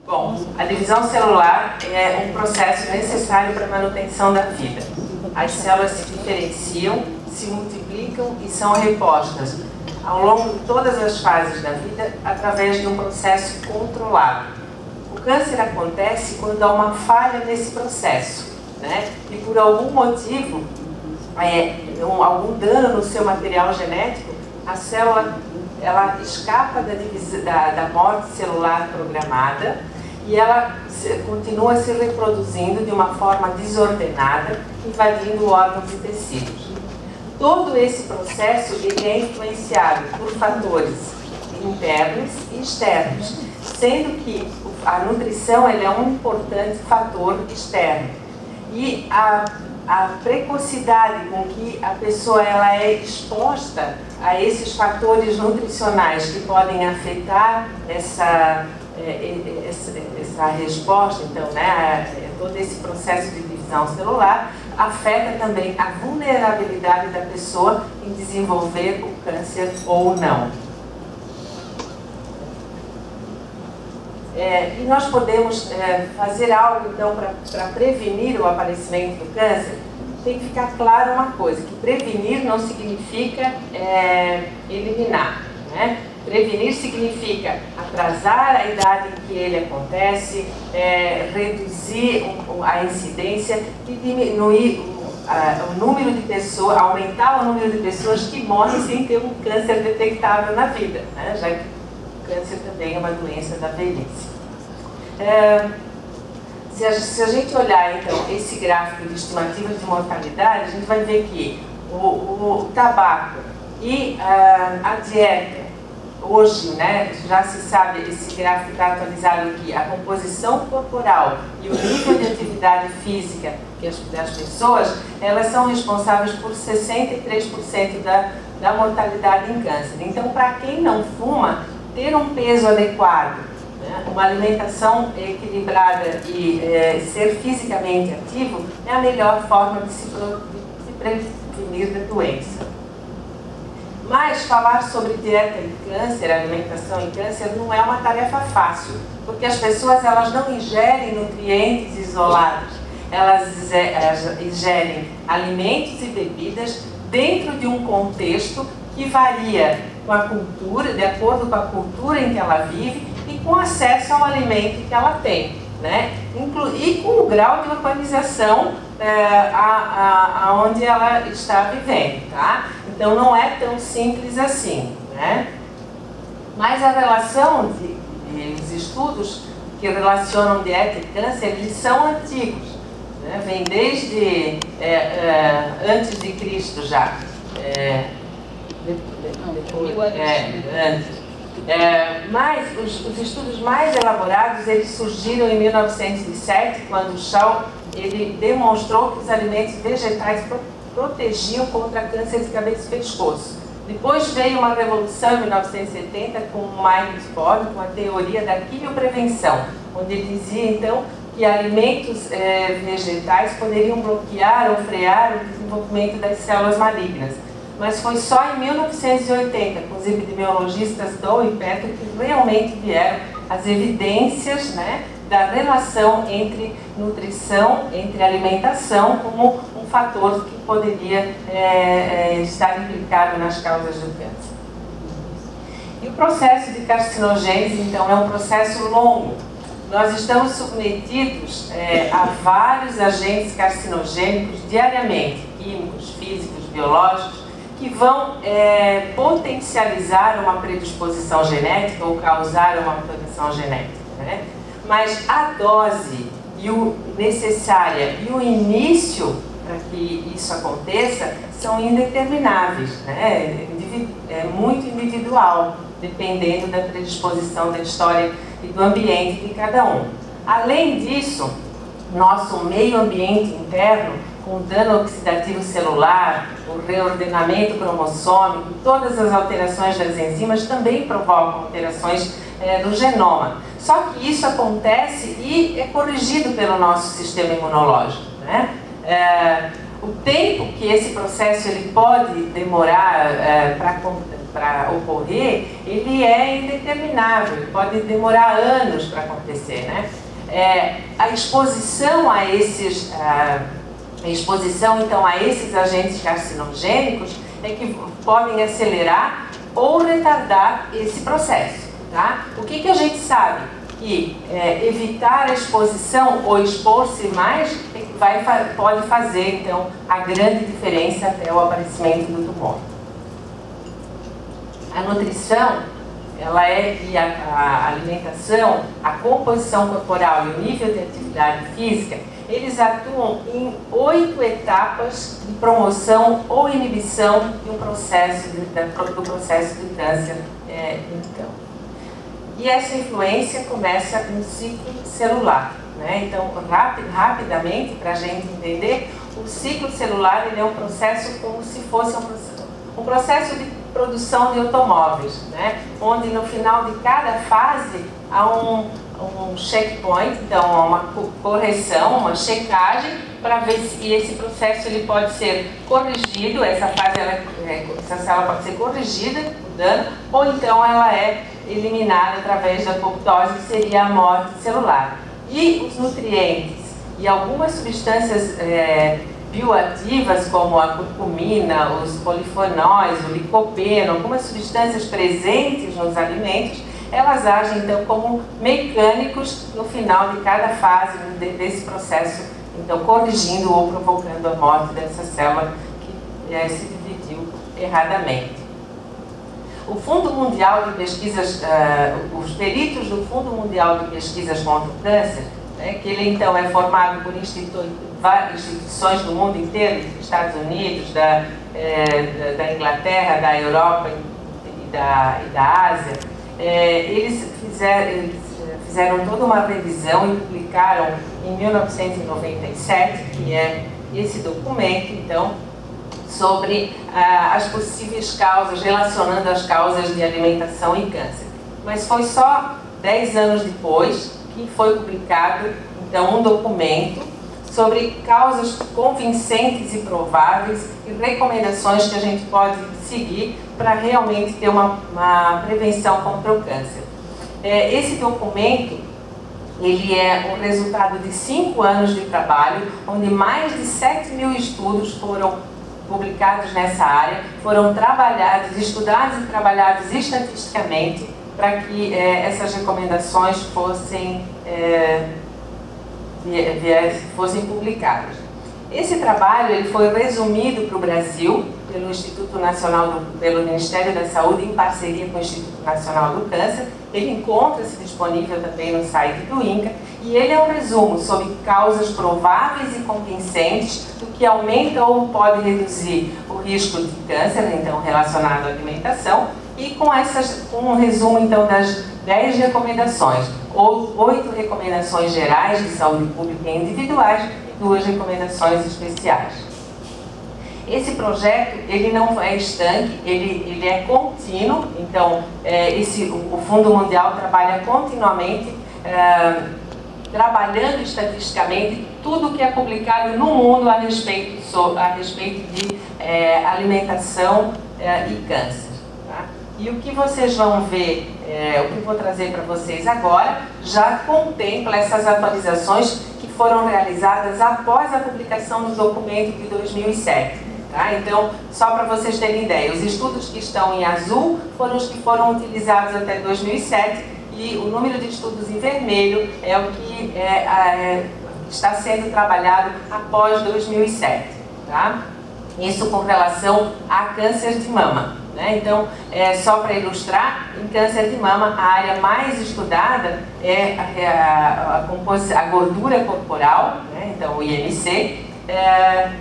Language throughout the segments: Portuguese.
Bom, a divisão celular é um processo necessário para a manutenção da vida. As células se diferenciam, se multiplicam e são repostas ao longo de todas as fases da vida através de um processo controlado. O câncer acontece quando há uma falha nesse processo, né? E por algum motivo, algum dano no seu material genético, a célula ela escapa da morte celular programada e ela continua se reproduzindo de uma forma desordenada, invadindo órgãos e tecidos. Todo esse processo ele é influenciado por fatores internos e externos, sendo que a nutrição ela é um importante fator externo. E a precocidade com que a pessoa ela é exposta a esses fatores nutricionais que podem afetar essa resposta, então, né, todo esse processo de divisão celular, afeta também a vulnerabilidade da pessoa em desenvolver o câncer ou não. E nós podemos fazer algo, então, para prevenir o aparecimento do câncer. Tem que ficar claro uma coisa, que prevenir não significa eliminar, né? Prevenir significa atrasar a idade em que ele acontece, reduzir a incidência e diminuir o número de pessoas, aumentar o número de pessoas que morrem sem ter um câncer detectável na vida, né? Já que o câncer também é uma doença da velhice. Se a gente olhar, então, esse gráfico de estimativas de mortalidade, a gente vai ver que o tabaco e a dieta, hoje, né, já se sabe, esse gráfico está atualizado aqui, a composição corporal e o nível de atividade física das pessoas, elas são responsáveis por 63% da mortalidade em câncer. Então, para quem não fuma, ter um peso adequado, né, uma alimentação equilibrada e ser fisicamente ativo é a melhor forma de se prevenir da doença. Mas falar sobre dieta e câncer, alimentação e câncer, não é uma tarefa fácil, porque as pessoas elas não ingerem nutrientes isolados, elas ingerem alimentos e bebidas dentro de um contexto que varia com a cultura, de acordo com a cultura em que ela vive e com acesso ao alimento que ela tem, né? E com o grau de urbanização aonde ela está vivendo, tá? Então não é tão simples assim, né? Mas a relação os estudos que relacionam dieta e câncer, eles são antigos, né? Vem desde antes de Cristo já. Antes. Mas os estudos mais elaborados, eles surgiram em 1907, quando Shaw ele demonstrou que os alimentos vegetais protegiam contra câncer de cabeça e pescoço. Depois veio uma revolução em 1970 com o Miles Ford, com a teoria da quimioprevenção, onde ele dizia então que alimentos vegetais poderiam bloquear ou frear o desenvolvimento das células malignas. Mas foi só em 1980, com os epidemiologistas Doe e Petro, que realmente vieram as evidências, né, da relação entre nutrição, entre alimentação, como um fator que poderia estar implicado nas causas do câncer. E o processo de carcinogênese, então, é um processo longo. Nós estamos submetidos a vários agentes carcinogênicos diariamente, químicos, físicos, biológicos, que vão potencializar uma predisposição genética ou causar uma mutação genética, né? Mas a dose necessária e o início para que isso aconteça são indetermináveis, né? É muito individual, dependendo da predisposição, da história e do ambiente de cada um. Além disso, nosso meio ambiente interno, com dano oxidativo celular, o reordenamento cromossômico, todas as alterações das enzimas também provocam alterações no genoma. Só que isso acontece e é corrigido pelo nosso sistema imunológico, né? O tempo que esse processo ele pode demorar para ocorrer, ele é indeterminável, pode demorar anos para acontecer, né? A exposição a esses, então, a esses agentes carcinogênicos é que podem acelerar ou retardar esse processo, tá? O que a gente sabe? Que evitar a exposição ou expor-se mais pode fazer, então, a grande diferença até o aparecimento do tumor. A nutrição, e a alimentação, a composição corporal e o nível de atividade física, eles atuam em 8 etapas de promoção ou inibição de do processo de câncer, então. E essa influência começa no ciclo celular, né? Então, rapidamente, para a gente entender, o ciclo celular ele é um processo como se fosse um processo de produção de automóveis, né? Onde no final de cada fase há um checkpoint, então uma correção, uma checagem, para ver se esse processo ele pode ser corrigido, essa célula pode ser corrigida, o dano, ou então ela é eliminada através da apoptose, que seria a morte celular. E os nutrientes e algumas substâncias bioativas, como a curcumina, os polifenóis, o licopeno, algumas substâncias presentes nos alimentos, elas agem então como mecânicos no final de cada fase desse processo, então corrigindo ou provocando a morte dessa célula que se dividiu erradamente. O Fundo Mundial de Pesquisas, os peritos do Fundo Mundial de Pesquisas contra o Câncer, né, que ele então é formado por instituições do mundo inteiro, dos Estados Unidos, da Inglaterra, da Europa e da Ásia, eles fizeram toda uma revisão e publicaram em 1997, que é esse documento, então, sobre as possíveis causas, relacionando as causas de alimentação e câncer. Mas foi só 10 anos depois que foi publicado, então, um documento sobre causas convincentes e prováveis e recomendações que a gente pode seguir para realmente ter uma prevenção contra o câncer. Esse documento, ele é o resultado de 5 anos de trabalho, onde mais de 7.000 estudos foram publicados nessa área, foram estudados e trabalhados estatisticamente para que essas recomendações fossem publicadas. Esse trabalho ele foi resumido para o Brasil pelo Ministério da Saúde em parceria com o Instituto Nacional do Câncer. Ele encontra-se disponível também no site do INCA e ele é um resumo sobre causas prováveis e convincentes do que aumenta ou pode reduzir o risco de câncer, então relacionado à alimentação, e com um resumo então das 10 recomendações, ou 8 recomendações gerais de saúde pública e individuais e 2 recomendações especiais. Esse projeto, ele não é estanque, ele é contínuo, então o Fundo Mundial trabalha continuamente, trabalhando estatisticamente tudo que é publicado no mundo a respeito de alimentação e câncer. Tá? E o que vocês vão ver, o que eu vou trazer para vocês agora, já contempla essas atualizações que foram realizadas após a publicação do documento de 2007. Tá? Então, só para vocês terem ideia, os estudos que estão em azul foram os que foram utilizados até 2007 e o número de estudos em vermelho é o que está sendo trabalhado após 2007. Tá? Isso com relação a câncer de mama. Né? Então, só para ilustrar, em câncer de mama, a área mais estudada é a gordura corporal, né? Então o IMC,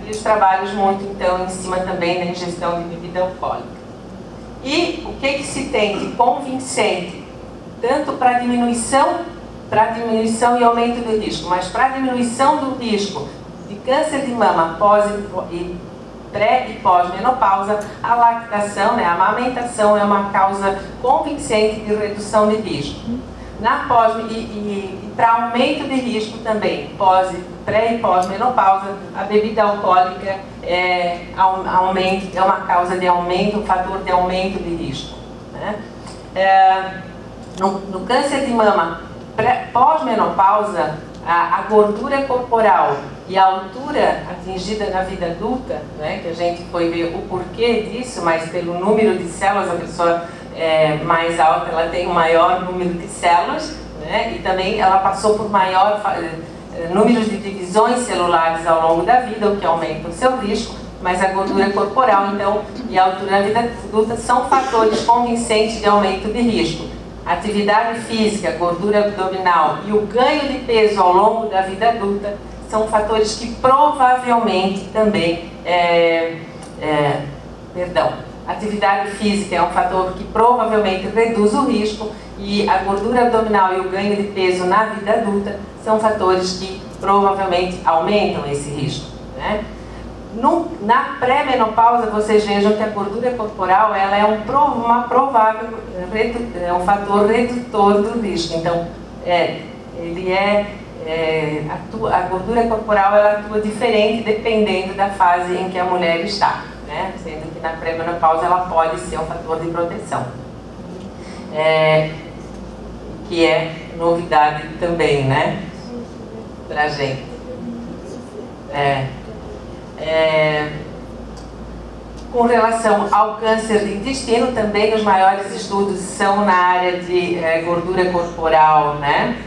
e os trabalhos muito então em cima também da ingestão de bebida alcoólica. E o que se tem de convincente, tanto para diminuição e aumento do risco, mas para diminuição do risco de câncer de mama pré e pós-menopausa, a lactação, né, a amamentação é uma causa convincente de redução de risco. Para aumento de risco também, pré e pós-menopausa, a bebida alcoólica é uma causa de aumento, um fator de aumento de risco, né? No câncer de mama pós-menopausa, a gordura corporal e a altura atingida na vida adulta, né, que a gente foi ver o porquê disso, mas pelo número de células, a pessoa mais alta, ela tem um maior número de células, né, e também ela passou por maior número de divisões celulares ao longo da vida, o que aumenta o seu risco, mas a gordura corporal, então, e a altura na vida adulta são fatores convincentes de aumento de risco. Atividade física, gordura abdominal e o ganho de peso ao longo da vida adulta são fatores que provavelmente também atividade física é um fator que provavelmente reduz o risco, e a gordura abdominal e o ganho de peso na vida adulta são fatores que provavelmente aumentam esse risco, né? Na pré-menopausa, vocês vejam que a gordura corporal ela é um fator redutor do risco. Então, a gordura corporal ela atua diferente dependendo da fase em que a mulher está, né? Sendo que na pré-menopausa ela pode ser um fator de proteção, que é novidade também, né, pra gente. Com relação ao câncer de intestino, também os maiores estudos são na área de gordura corporal, né?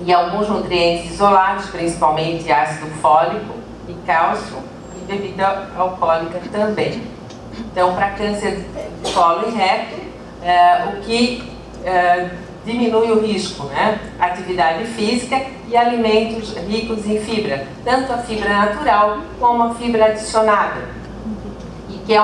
E alguns nutrientes isolados, principalmente ácido fólico e cálcio, e bebida alcoólica também. Então, para câncer de colo e reto, o que diminui o risco, né? Atividade física e alimentos ricos em fibra, tanto a fibra natural como a fibra adicionada, e que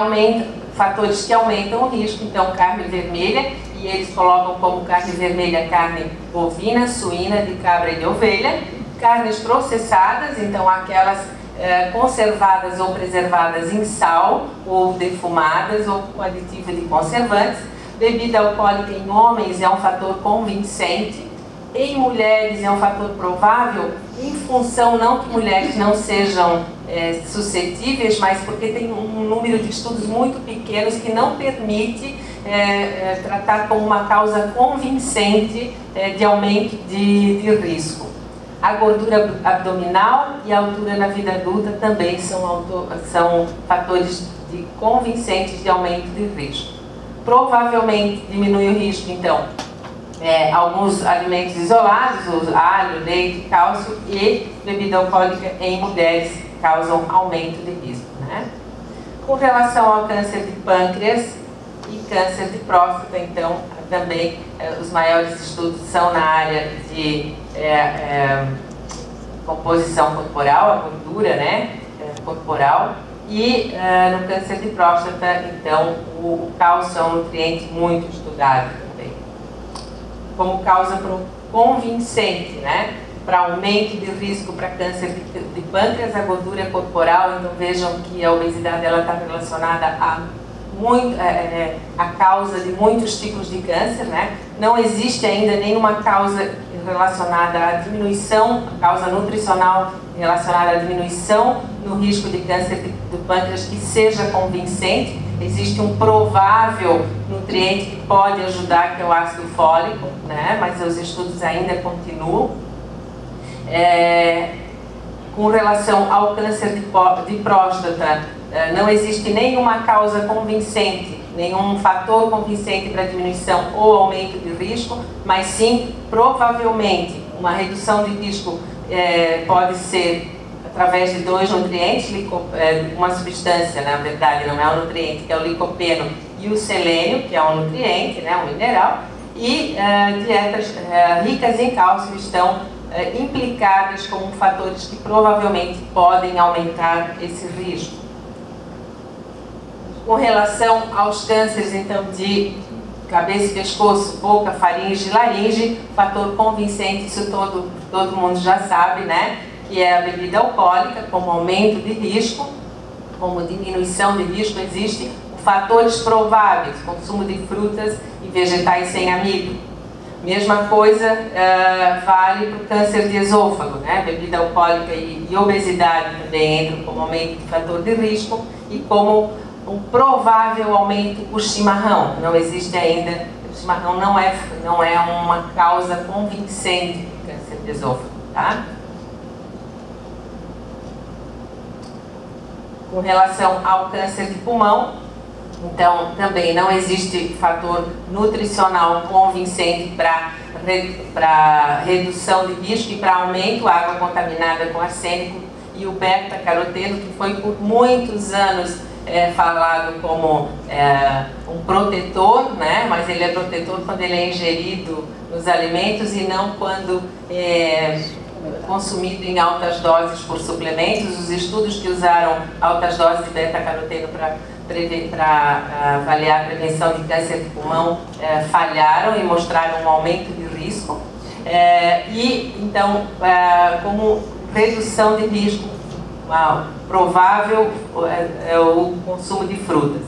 fatores que aumentam o risco. Então, carne vermelha, e eles colocam como carne vermelha carne bovina, suína, de cabra e de ovelha, carnes processadas, então aquelas conservadas ou preservadas em sal ou defumadas ou com aditivo de conservantes. Bebida alcoólica em homens é um fator convincente, em mulheres é um fator provável, em função não que mulheres não sejam suscetíveis, mas porque tem um número de estudos muito pequenos que não permite tratar como uma causa convincente de aumento de risco. A gordura abdominal e a altura na vida adulta também são fatores convincentes de aumento de risco. Provavelmente diminui o risco, então, alguns alimentos isolados, alho, leite, cálcio, e bebida alcoólica em mulheres causam aumento de risco, né? Com relação ao câncer de pâncreas e câncer de próstata, então, também os maiores estudos são na área de composição corporal, a gordura, né, corporal. E no câncer de próstata, então, o cálcio é um nutriente muito estudado também, como causa convincente, né, para aumento de risco para câncer de pâncreas, a gordura corporal. Então vejam que a obesidade está relacionada a causa de muitos tipos de câncer, né? Não existe ainda nenhuma causa relacionada à diminuição, a causa nutricional relacionada à diminuição no risco de câncer do pâncreas que seja convincente. Existe um provável nutriente que pode ajudar, que é o ácido fólico, né? Mas os estudos ainda continuam. Com relação ao câncer de próstata, não existe nenhuma causa convincente, nenhum fator convincente para diminuição ou aumento de risco, mas sim, provavelmente, uma redução de risco pode ser através de dois nutrientes, uma substância, na verdade, não é um nutriente, que é o licopeno, e o selênio, que é um nutriente, né, um mineral, e dietas ricas em cálcio estão implicadas como fatores que provavelmente podem aumentar esse risco. Com relação aos cânceres, então, de cabeça, pescoço, boca, faringe e laringe, fator convincente, isso todo mundo já sabe, né? Que é a bebida alcoólica, como aumento de risco, como diminuição de risco. Existe fatores prováveis, consumo de frutas e vegetais sem amido. Mesma coisa vale para o câncer de esôfago, né? Bebida alcoólica e obesidade também entram como aumento de fator de risco e como um provável aumento o chimarrão. Não existe ainda, o chimarrão não é uma causa convincente do câncer de esôfago, tá? Com relação ao câncer de pulmão, então, também não existe fator nutricional convincente para redução de risco e para aumento da água contaminada com arsênico e o beta-caroteno, que foi por muitos anos falado como um protetor, né? Mas ele é protetor quando ele é ingerido nos alimentos e não quando consumido em altas doses por suplementos. Os estudos que usaram altas doses de beta-caroteno para avaliar a prevenção de câncer de pulmão falharam e mostraram um aumento de risco. Então, como redução de risco provável é o consumo de frutas.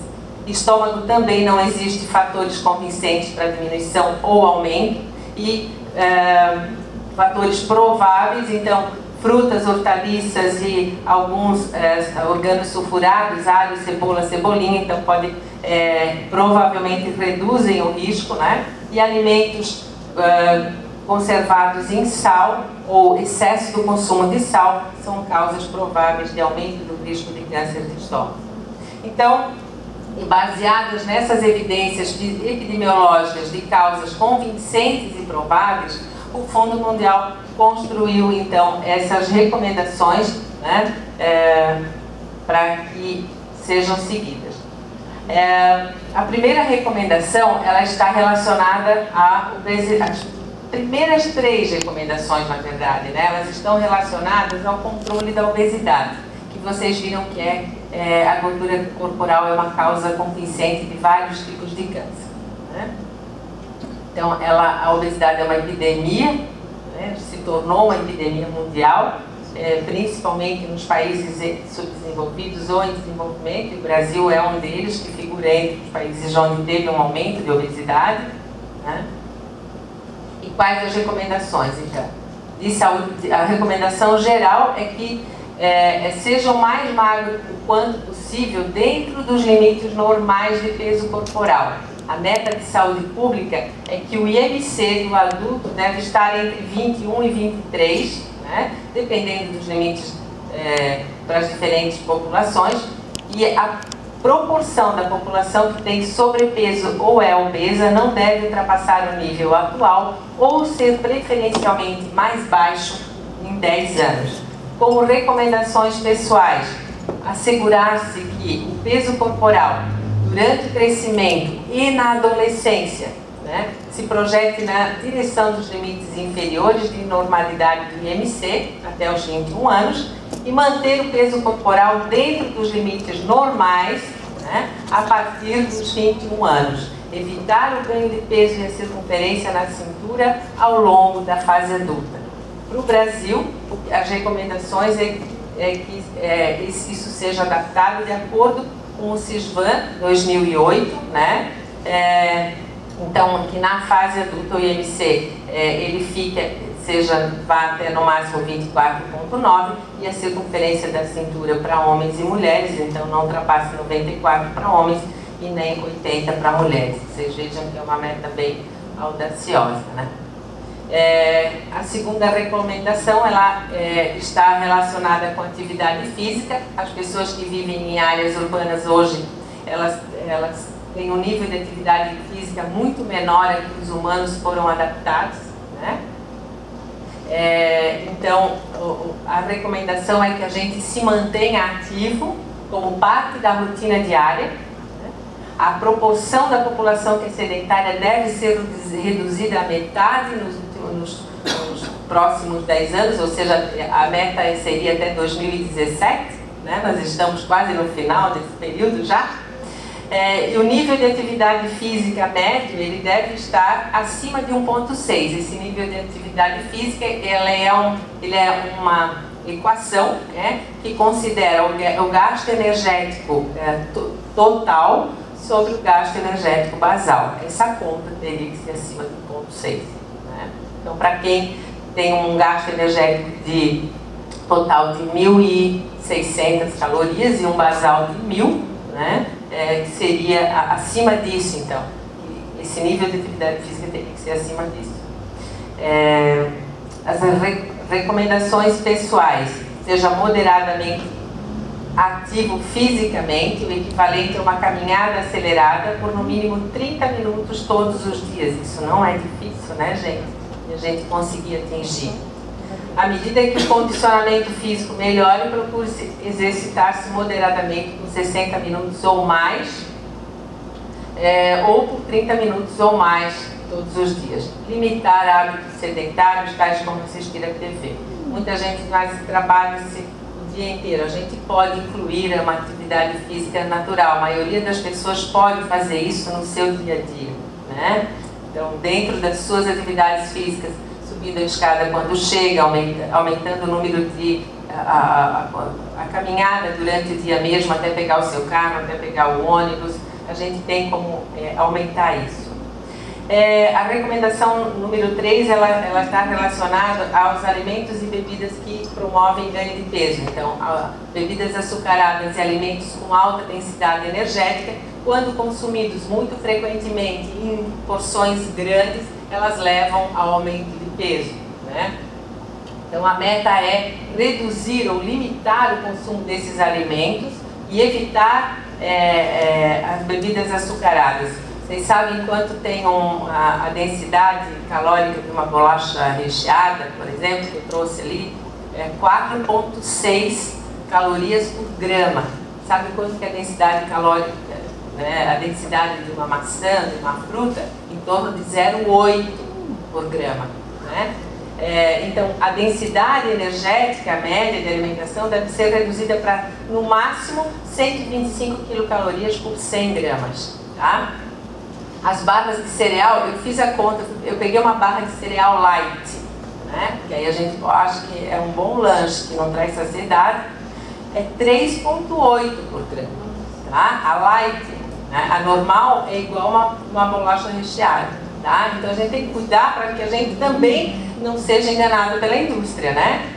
Estômago também não existe fatores convincentes para diminuição ou aumento e fatores prováveis, então frutas, hortaliças e alguns organosulfurados, alho, cebola, cebolinha, então pode provavelmente reduzem o risco, né? E alimentos conservados em sal ou excesso do consumo de sal são causas prováveis de aumento do risco de câncer de estômago. Então, baseadas nessas evidências epidemiológicas de causas convincentes e prováveis, o Fundo Mundial construiu, então, essas recomendações, né, para que sejam seguidas. A primeira recomendação, ela está relacionada à obesidade. As primeiras 3 recomendações, na verdade, né, elas estão relacionadas ao controle da obesidade, que vocês viram que a gordura corporal é uma causa convincente de vários tipos de câncer, né? Então, a obesidade é uma epidemia, né? Se tornou uma epidemia mundial, principalmente nos países subdesenvolvidos ou em desenvolvimento, e o Brasil é um deles, que figura entre os países onde teve um aumento de obesidade, né? E quais as recomendações, então? De saúde, a recomendação geral é que seja o mais magro o quanto possível dentro dos limites normais de peso corporal. A meta de saúde pública é que o IMC do adulto deve estar entre 21 e 23, né, dependendo dos limites para as diferentes populações, e a proporção da população que tem sobrepeso ou é obesa não deve ultrapassar o nível atual ou ser preferencialmente mais baixo em 10 anos. Como recomendações pessoais, assegurar-se que o peso corporal durante o crescimento e na adolescência, né, se projete na direção dos limites inferiores de normalidade do IMC até os 21 anos e manter o peso corporal dentro dos limites normais, né, a partir dos 21 anos. Evitar o ganho de peso e a circunferência na cintura ao longo da fase adulta. Para o Brasil, as recomendações é que isso seja adaptado de acordo com o CISVAN 2008, né? Então, que na fase adulta o IMC ele vá até no máximo 24,9 e a circunferência da cintura para homens e mulheres, então não ultrapasse 94 para homens e nem 80 para mulheres. Vocês vejam que é uma meta bem audaciosa, né? A segunda recomendação ela está relacionada com atividade física. As pessoas que vivem em áreas urbanas hoje, elas têm um nível de atividade física muito menor a que os humanos foram adaptados, né? Então, a recomendação é que a gente se mantenha ativo como parte da rotina diária. A proporção da população que é sedentária deve ser reduzida à metade nos próximos 10 anos, ou seja, a meta seria até 2017, né? Nós estamos quase no final desse período já. E o nível de atividade física médio, ele deve estar acima de 1,6. Esse nível de atividade física, ele é uma equação, né, que considera o gasto energético total sobre o gasto energético basal. Essa conta teria que ser acima de 1,6. né? Então, para quem tem um gasto energético de total de 1.600 calorias e um basal de 1.000, né? Que seria acima disso, então. Esse nível de atividade física tem que ser acima disso. As recomendações pessoais: seja moderadamente ativo fisicamente, o equivalente a uma caminhada acelerada por no mínimo 30 minutos todos os dias. Isso não é difícil, né, gente? E a gente conseguir atingir. À medida que o condicionamento físico melhore, procure exercitar-se moderadamente por 60 minutos ou mais, ou por 30 minutos ou mais todos os dias. Limitar hábitos sedentários, tais como assistir a TV. Muita gente trabalha-se o dia inteiro. A gente pode incluir uma atividade física natural. A maioria das pessoas pode fazer isso no seu dia a dia, né? Então, dentro das suas atividades físicas, subindo a escada quando chega, aumentando o número de a caminhada durante o dia mesmo, até pegar o seu carro, até pegar o ônibus, a gente tem como aumentar isso. A recomendação número 3, ela está relacionada aos alimentos e bebidas que promovem ganho de peso. Então, bebidas açucaradas e alimentos com alta densidade energética, quando consumidos muito frequentemente em porções grandes, elas levam ao aumento de peso, né? Então, a meta é reduzir ou limitar o consumo desses alimentos e evitar as bebidas açucaradas. Vocês sabem quanto tem a densidade calórica de uma bolacha recheada, por exemplo, que eu trouxe ali? 4,6 calorias por grama. Sabe quanto que é a densidade calórica, né? A densidade de uma maçã, de uma fruta? Em torno de 0,8 por grama, né? Então, a densidade energética média de alimentação deve ser reduzida para, no máximo, 125 quilocalorias por 100 gramas, tá? As barras de cereal, eu fiz a conta, eu peguei uma barra de cereal light, né? Que aí a gente acha que é um bom lanche, que não traz saciedade, é 3,8 por grama, tá? A light, né? A normal é igual uma bolacha recheada, tá? Então a gente tem que cuidar para que a gente também não seja enganado pela indústria, né?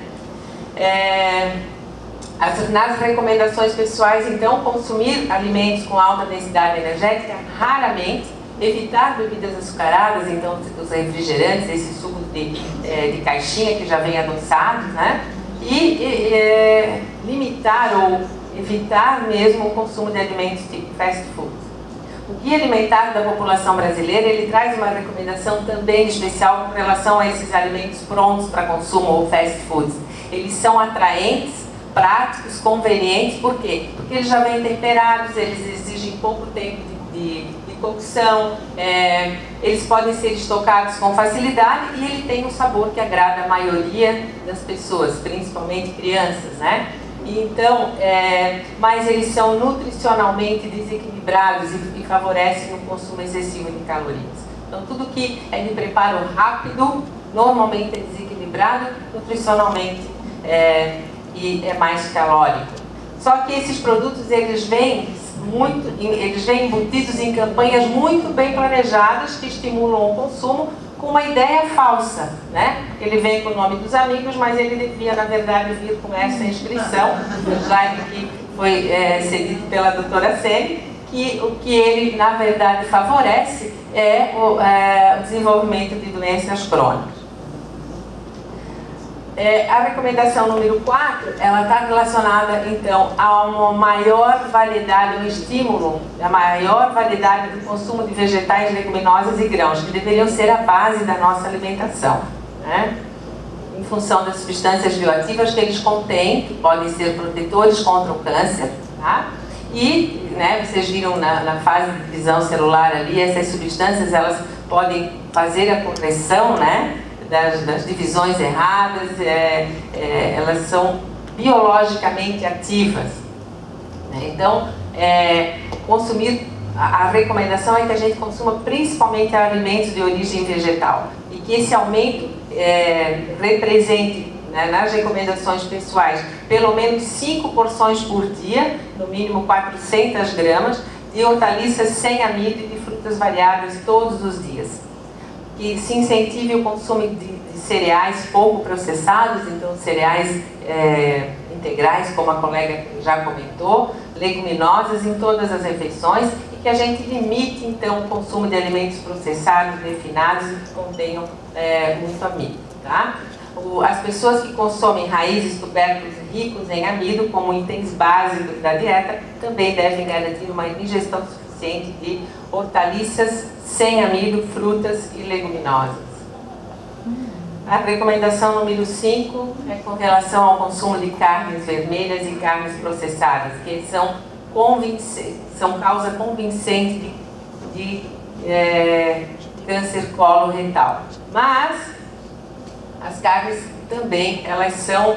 Nas recomendações pessoais, então, consumir alimentos com alta densidade energética raramente, evitar bebidas açucaradas, então os refrigerantes, esse suco de caixinha que já vem adoçado, né? E limitar ou evitar mesmo o consumo de alimentos tipo fast food. O Guia Alimentar da População Brasileira, ele traz uma recomendação também especial com relação a esses alimentos prontos para consumo ou fast foods. Eles são atraentes, práticos, convenientes, por quê? Porque eles já vêm temperados, eles exigem pouco tempo de cocção, eles podem ser estocados com facilidade e ele tem um sabor que agrada a maioria das pessoas, principalmente crianças, né? Então, mas eles são nutricionalmente desequilibrados e favorecem o consumo excessivo de calorias. Então, tudo que é de preparo rápido, normalmente é desequilibrado, nutricionalmente e é mais calórico. Só que esses produtos, eles vêm embutidos em campanhas muito bem planejadas que estimulam o consumo com uma ideia falsa, né? Ele vem com o nome dos amigos, mas ele devia, na verdade, vir com essa inscrição, já que foi cedido pela doutora Sene, que o que ele, na verdade, favorece é o desenvolvimento de doenças crônicas. A recomendação número 4, ela está relacionada, então, a uma maior variedade, um estímulo, a maior variedade do consumo de vegetais, leguminosas e grãos, que deveriam ser a base da nossa alimentação, né? Em função das substâncias bioativas que eles contêm, que podem ser protetores contra o câncer, tá? E, né, vocês viram na fase de divisão celular ali, essas substâncias, elas podem fazer a correção, né, das divisões erradas, elas são biologicamente ativas, né? Então, a recomendação é que a gente consuma principalmente alimentos de origem vegetal e que esse aumento represente, né, nas recomendações pessoais, pelo menos 5 porções por dia, no mínimo 400 gramas, de hortaliças sem amido e de frutas variadas todos os dias. que se incentive o consumo de cereais pouco processados, então cereais integrais, como a colega já comentou, leguminosas em todas as refeições, e que a gente limite então o consumo de alimentos processados, refinados e que contenham muito amido, tá? As pessoas que consomem raízes, tubérculos ricos em amido como itens básicos da dieta também devem garantir uma ingestão suficiente de hortaliças sem amido, frutas e leguminosas. A recomendação número 5 é com relação ao consumo de carnes vermelhas e carnes processadas, que são causa convincente de câncer coloretal. Mas as carnes também, elas são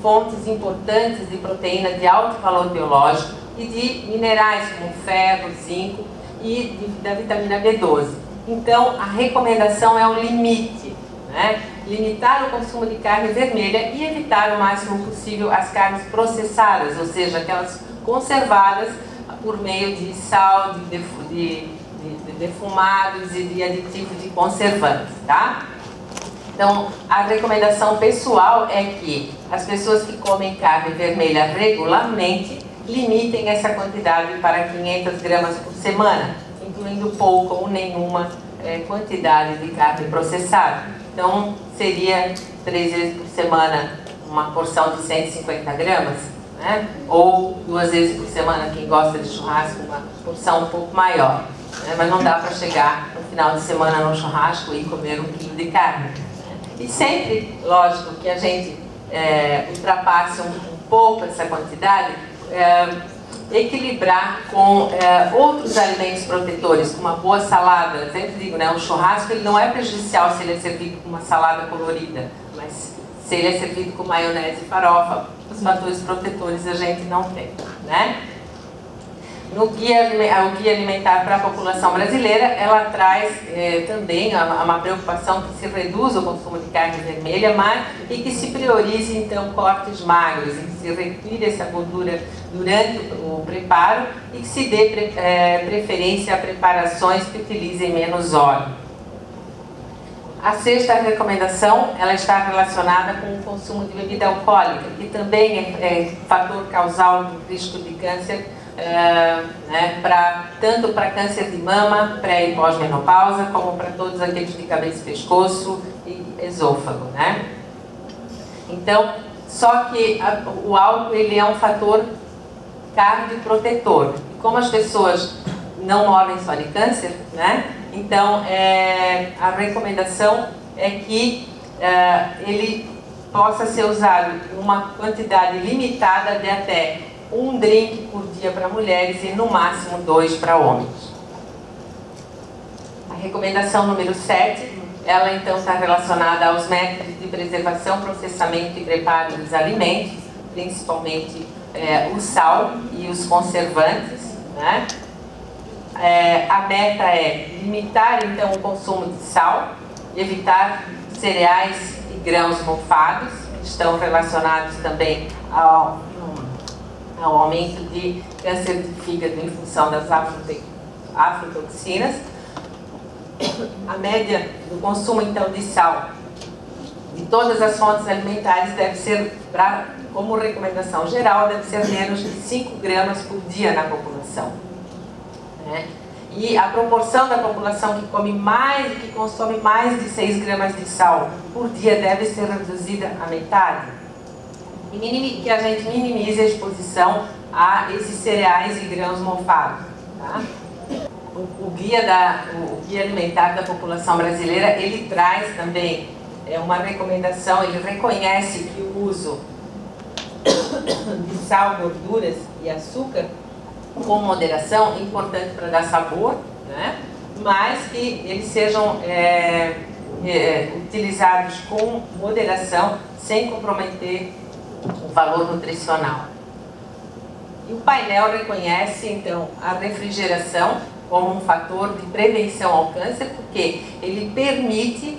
fontes importantes de proteína de alto valor biológico e de minerais como ferro, zinco e da vitamina B12. Então, a recomendação é o limite, né? Limitar o consumo de carne vermelha e evitar o máximo possível as carnes processadas, ou seja, aquelas conservadas por meio de sal, de defumados e de aditivos de conservantes, tá? Então, a recomendação pessoal é que as pessoas que comem carne vermelha regularmente limitem essa quantidade para 500 gramas por semana, incluindo pouca ou nenhuma quantidade de carne processada. Então, seria 3 vezes por semana uma porção de 150 gramas, né? Ou 2 vezes por semana, quem gosta de churrasco, uma porção um pouco maior. Né? Mas não dá para chegar no final de semana no churrasco e comer 1 quilo de carne. E sempre, lógico, que a gente ultrapasse um pouco essa quantidade, equilibrar com outros alimentos protetores, como uma boa salada. Eu sempre digo, né, o churrasco ele não é prejudicial se ele é servido com uma salada colorida, mas se ele é servido com maionese e farofa, os fatores protetores a gente não tem, né? O Guia Alimentar para a População Brasileira, ela traz também uma preocupação que se reduza o consumo de carne vermelha, e que se priorize, então, cortes magros, e que se retire essa gordura durante o preparo e que se dê preferência a preparações que utilizem menos óleo. A sexta recomendação, ela está relacionada com o consumo de bebida alcoólica, que também é fator causal do risco de câncer, tanto para câncer de mama, pré e pós-menopausa, como para todos aqueles de cabeça e pescoço e esôfago, né? Então, só que o álcool ele é um fator cardioprotetor. E como as pessoas não morrem só de câncer, né? Então, a recomendação é que ele possa ser usado em uma quantidade limitada de até 1 drink por dia para mulheres e no máximo 2 para homens. A recomendação número 7, ela então está relacionada aos métodos de preservação, processamento e preparo dos alimentos, principalmente o sal e os conservantes, né? A meta é limitar então o consumo de sal, evitar cereais e grãos mofados, que estão relacionados também ao aumento de câncer de fígado em função das aflatoxinas. A média do consumo então de sal de todas as fontes alimentares deve ser, como recomendação geral, deve ser menos de 5 gramas por dia na população. E a proporção da população que consome mais de 6 gramas de sal por dia deve ser reduzida à metade. E que a gente minimize a exposição a esses cereais e grãos mofados. Tá? O Guia Alimentar da População Brasileira, ele traz também uma recomendação, ele reconhece que o uso de sal, gorduras e açúcar com moderação é importante para dar sabor, né? Mas que eles sejam utilizados com moderação, sem comprometer o valor nutricional. E o painel reconhece, então, a refrigeração como um fator de prevenção ao câncer, porque ele permite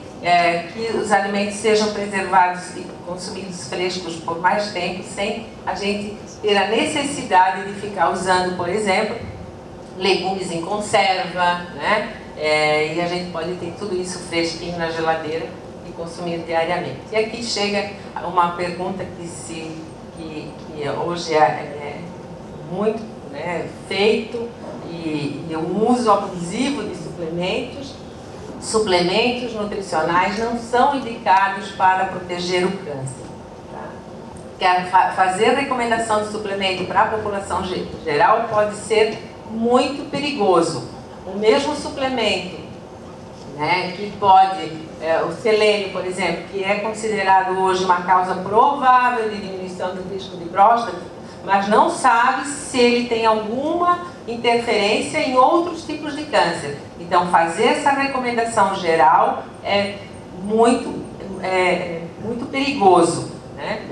que os alimentos sejam preservados e consumidos frescos por mais tempo, sem a gente ter a necessidade de ficar usando, por exemplo, legumes em conserva, né? e a gente pode ter tudo isso fresquinho na geladeira e consumir diariamente. E aqui chega uma pergunta que hoje é muito, né, feito, e o uso abusivo de suplementos. Suplementos nutricionais não são indicados para proteger o câncer. Tá? Fazer recomendação de suplemento para a população geral pode ser muito perigoso. O mesmo suplemento, né, que pode, o selênio, por exemplo, que é considerado hoje uma causa provável de diminuição do risco de próstata, mas não sabe se ele tem alguma interferência em outros tipos de câncer. Então, fazer essa recomendação geral é muito perigoso, né?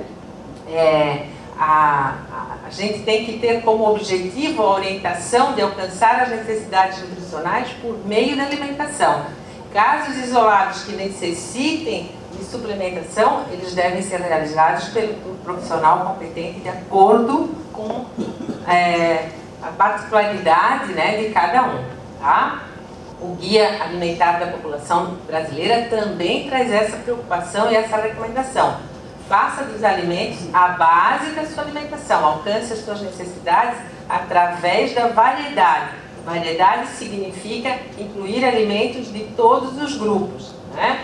A gente tem que ter como objetivo a orientação de alcançar as necessidades nutricionais por meio da alimentação. Casos isolados que necessitem de suplementação, eles devem ser realizados pelo profissional competente de acordo com a particularidade, né, de cada um. Tá? O Guia Alimentar da População Brasileira também traz essa preocupação e essa recomendação. Faça dos alimentos a base da sua alimentação, alcance as suas necessidades através da variedade. Variedade significa incluir alimentos de todos os grupos, né?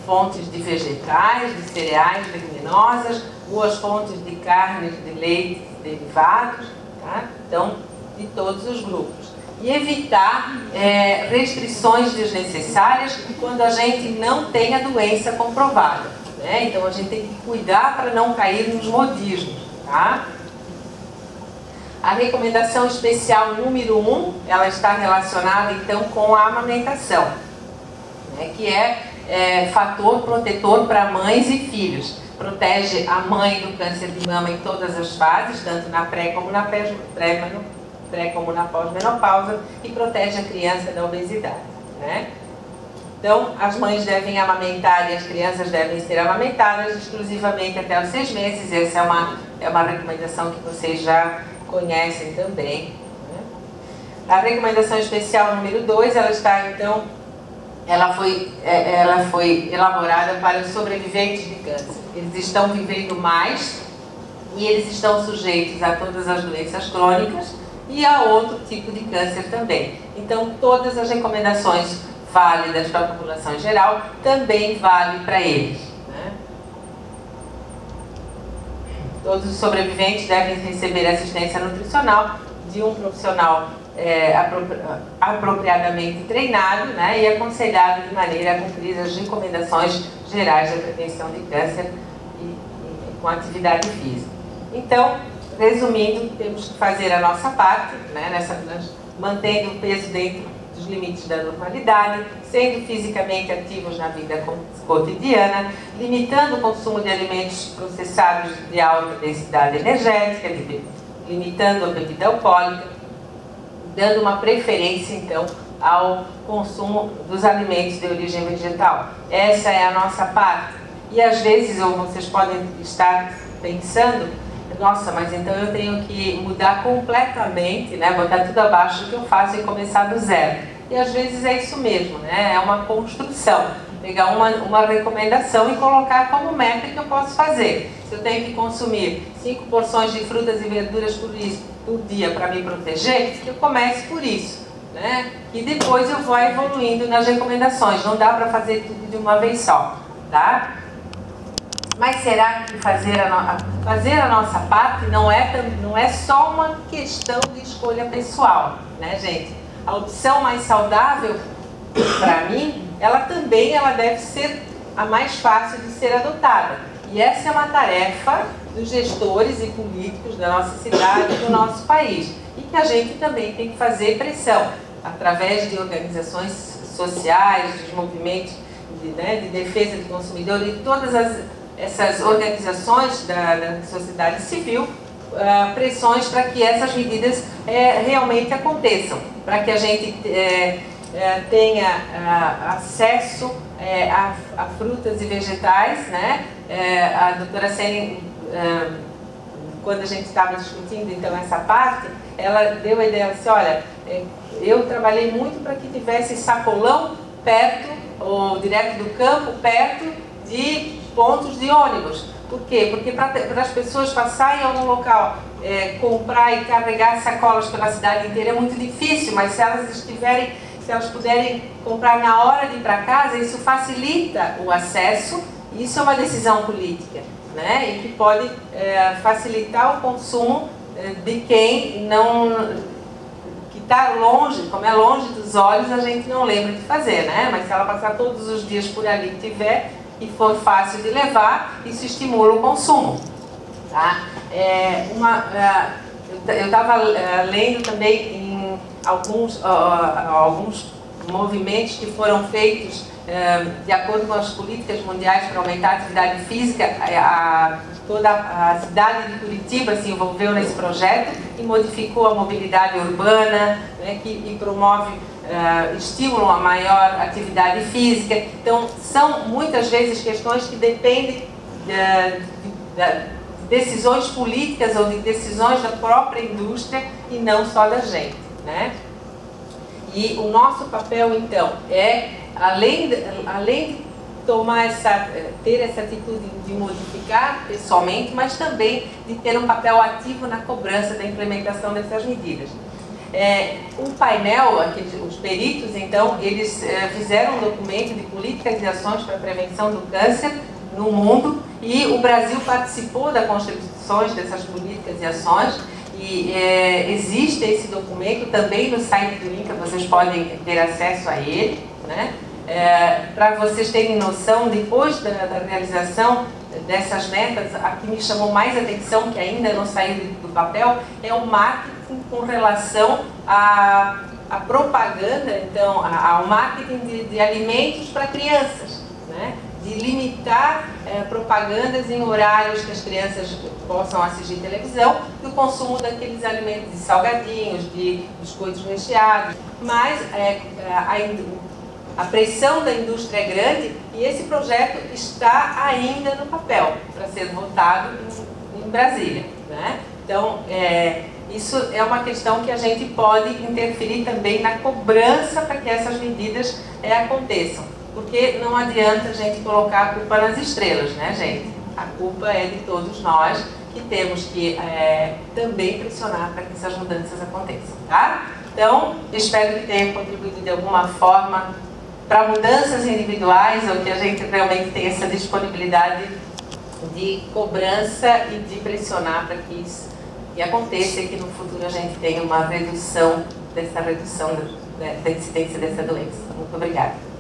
Fontes de vegetais, de cereais, leguminosas, boas fontes de carnes, de leite, derivados, tá? Então, de todos os grupos. E evitar restrições desnecessárias quando a gente não tem a doença comprovada, né? Então, a gente tem que cuidar para não cair nos modismos, tá? A recomendação especial número 1, ela está relacionada então com a amamentação, né, que é fator protetor para mães e filhos. Protege a mãe do câncer de mama em todas as fases, tanto na pré como na pós-menopausa, e protege a criança da obesidade, né? Então, as mães devem amamentar e as crianças devem ser amamentadas exclusivamente até os 6 meses. Essa é uma recomendação que vocês já conhecem também, né? A recomendação especial número 2, ela foi elaborada para os sobreviventes de câncer. Eles estão vivendo mais e eles estão sujeitos a todas as doenças crônicas e a outro tipo de câncer também. Então, todas as recomendações válidas para a população em geral também valem para eles, né? Todos os sobreviventes devem receber assistência nutricional de um profissional apropriadamente treinado, né, e aconselhado de maneira a cumprir as recomendações gerais da prevenção de câncer e com atividade física. Então, resumindo, temos que fazer a nossa parte, né, mantendo o peso dentro dos limites da normalidade, sendo fisicamente ativos na vida cotidiana, limitando o consumo de alimentos processados de alta densidade energética, limitando a bebida alcoólica, dando uma preferência, então, ao consumo dos alimentos de origem vegetal. Essa é a nossa parte. E às vezes, vocês podem estar pensando, nossa, mas então eu tenho que mudar completamente, né? Botar tudo abaixo do que eu faço e começar do zero. E às vezes é isso mesmo, né? É uma construção. Pegar uma recomendação e colocar como meta que eu posso fazer. Se eu tenho que consumir 5 porções de frutas e verduras por dia para me proteger, eu comece por isso, né? E depois eu vou evoluindo nas recomendações. Não dá para fazer tudo de uma vez só, tá? Mas será que fazer a nossa parte não é só uma questão de escolha pessoal, né, gente? A opção mais saudável, para mim, ela deve ser a mais fácil de ser adotada. E essa é uma tarefa dos gestores e políticos da nossa cidade e do nosso país. E que a gente também tem que fazer pressão, através de organizações sociais, dos movimentos de defesa do consumidor e todas essas organizações da sociedade civil, pressões para que essas medidas realmente aconteçam, para que a gente tenha acesso a frutas e vegetais, né? A doutora Sene quando a gente estava discutindo então essa parte, ela deu a ideia assim, olha, eu trabalhei muito para que tivesse sacolão perto, ou direto do campo, perto de pontos de ônibus. Por quê? Porque para as pessoas passarem em algum local, comprar e carregar sacolas pela cidade inteira é muito difícil, mas se elas puderem comprar na hora de ir para casa, isso facilita o acesso, e isso é uma decisão política, né? E que pode facilitar o consumo de quem que está longe, como é longe dos olhos, a gente não lembra de fazer, né? Mas se ela passar todos os dias por ali e tiver, e for fácil de levar, isso estimula o consumo. Tá? Eu estava lendo também em alguns movimentos que foram feitos de acordo com as políticas mundiais para aumentar a atividade física. Toda a cidade de Curitiba se envolveu nesse projeto e modificou a mobilidade urbana, né, e promove estimulam a maior atividade física. Então, são muitas vezes questões que dependem de decisões políticas ou de decisões da própria indústria e não só da gente, né? E o nosso papel, então, é, além de ter essa atitude de modificar pessoalmente, mas também de ter um papel ativo na cobrança da implementação dessas medidas. O painel, os peritos, então, eles fizeram um documento de políticas e ações para a prevenção do câncer no mundo, e o Brasil participou da construção dessas políticas e ações, e existe esse documento também no site do INCA, vocês podem ter acesso a ele, né? Para vocês terem noção, depois da realização dessas metas, a que me chamou mais atenção, que ainda não saiu do papel, é o marketing com relação à propaganda, então, ao marketing de alimentos para crianças, né? De limitar propagandas em horários que as crianças possam assistir televisão, do consumo daqueles alimentos de salgadinhos, de biscoitos recheados. Mas a pressão da indústria é grande e esse projeto está ainda no papel para ser votado em Brasília, né? Então, isso é uma questão que a gente pode interferir também na cobrança para que essas medidas aconteçam. Porque não adianta a gente colocar a culpa nas estrelas, né, gente? A culpa é de todos nós, que temos que também pressionar para que essas mudanças aconteçam, tá? Então, espero que tenha contribuído de alguma forma para mudanças individuais, ou que a gente realmente tenha essa disponibilidade de cobrança e de pressionar para que isso aconteça e que no futuro a gente tenha uma redução da incidência dessa doença. Muito obrigada.